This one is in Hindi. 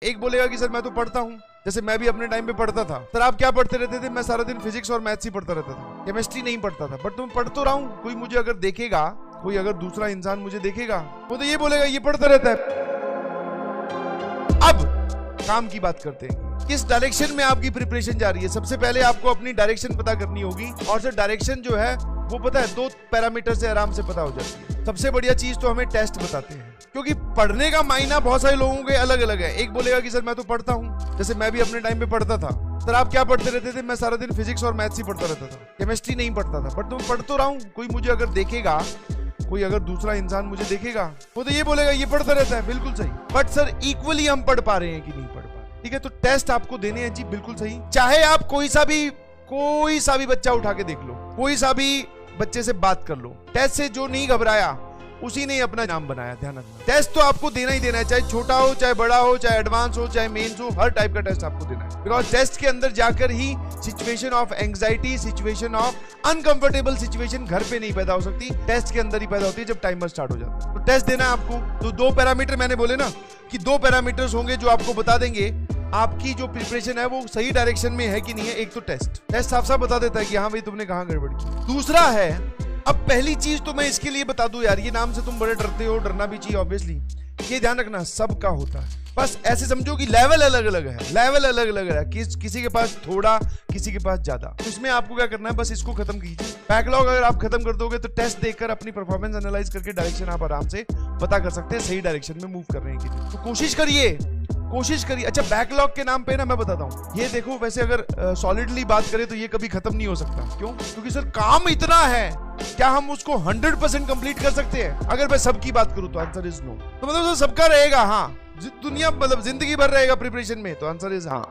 एक बोलेगा कि सर मैं तो पढ़ता हूँ, जैसे मैं भी अपने टाइम पे पढ़ता था। सर आप क्या पढ़ते रहते थे? मैं सारा दिन फिजिक्स और मैथ्स ही पढ़ता रहता था, केमिस्ट्री नहीं पढ़ता था। बट तुम पढ़ तो रहा हूँ, कोई मुझे अगर देखेगा, कोई अगर दूसरा इंसान मुझे देखेगा, वो तो ये बोलेगा ये पढ़ता रहता है। अब काम की बात करते हैं, किस डायरेक्शन में आपकी प्रिपरेशन जा रही है। सबसे पहले आपको अपनी डायरेक्शन पता करनी होगी, और सर डायरेक्शन जो है वो पता है 2 पैरामीटर से आराम से पता हो जाती है। सबसे बढ़िया चीज तो हमें टेस्ट बताते हैं, क्योंकि पढ़ने का मायना बहुत सारे लोगों के अलग अलग है। एक बोलेगा कि सर मैं तो पढ़ता हूँ, जैसे मैं भी अपने टाइम पे पढ़ता था। सर आप क्या पढ़ते रहते थे? मैं सारा दिन फिजिक्स और मैथ्स ही पढ़ता रहता था, केमिस्ट्री नहीं पढ़ता था। बट तुम पढ़ तो रहा हूँ, कोई मुझे अगर देखेगा, कोई अगर दूसरा इंसान मुझे देखेगा, वो तो ये बोलेगा ये पढ़ता रहता है। बिल्कुल सही। बट सर इक्वली हम पढ़ पा रहे हैं कि नहीं पढ़ पा रहे? ठीक है, तो टेस्ट आपको देने हैं जी, बिल्कुल सही। चाहे आप कोई सा भी बच्चा उठा के देख लो, कोई सा भी बच्चे से बात कर लो, टेस्ट से जो नहीं घबराया उसी ने अपना नाम बनाया। ध्यान रखना, टेस्ट तो आपको देना ही देना है, चाहे छोटा हो, चाहे बड़ा हो, चाहे एडवांस हो, चाहे मेंस हो, हर टाइप का टेस्ट आपको देना है। बिकॉज टेस्ट के अंदर जाकर ही situation of anxiety, situation of uncomfortable situation घर पे नहीं पैदा हो सकती, टेस्ट के अंदर ही पैदा होती है जब टाइमर स्टार्ट हो जाता है। तो टेस्ट देना है आपको। तो 2 पैरामीटर मैंने बोले ना कि 2 पैरामीटर्स होंगे जो आपको बता देंगे आपकी जो प्रिपरेशन है वो सही डायरेक्शन में है कि नहीं है। एक तो टेस्ट साफ साफ बता देता है कि हाँ भाई तुमने कहाँ गड़बड़ की। दूसरा है, अब पहली चीज तो मैं इसके लिए बता दूं यार, ये नाम से तुम बड़े डरते हो, डरना भी चाहिए ऑब्वियसली। ये ध्यान रखना सबका होता है, बस ऐसे समझो कि लेवल अलग अलग है, लेवल अलग अलग है, किसी के पास थोड़ा, किसी के पास ज्यादा। उसमें आपको क्या करना है, बस इसको खत्म कीजिए। बैकलॉग अगर आप खत्म कर दोगे तो टेस्ट देखकर अपनी परफॉर्मेंस एनालाइज करके डायरेक्शन आप आराम से पता कर सकते हैं, सही डायरेक्शन में मूव कर रहे हैं कि नहीं। तो कोशिश करिए। अच्छा बैकलॉग के नाम पे ना मैं बताता हूँ, ये देखो वैसे अगर सॉलिडली बात करें तो ये कभी खत्म नहीं हो सकता। क्यों? क्योंकि सर काम इतना है, क्या हम उसको 100% कंप्लीट कर सकते हैं? अगर मैं सबकी बात करूं तो आंसर इज नो। तो मतलब सबका रहेगा, हाँ, दुनिया मतलब जिंदगी भर रहेगा प्रिपरेशन में, तो आंसर इज हाँ।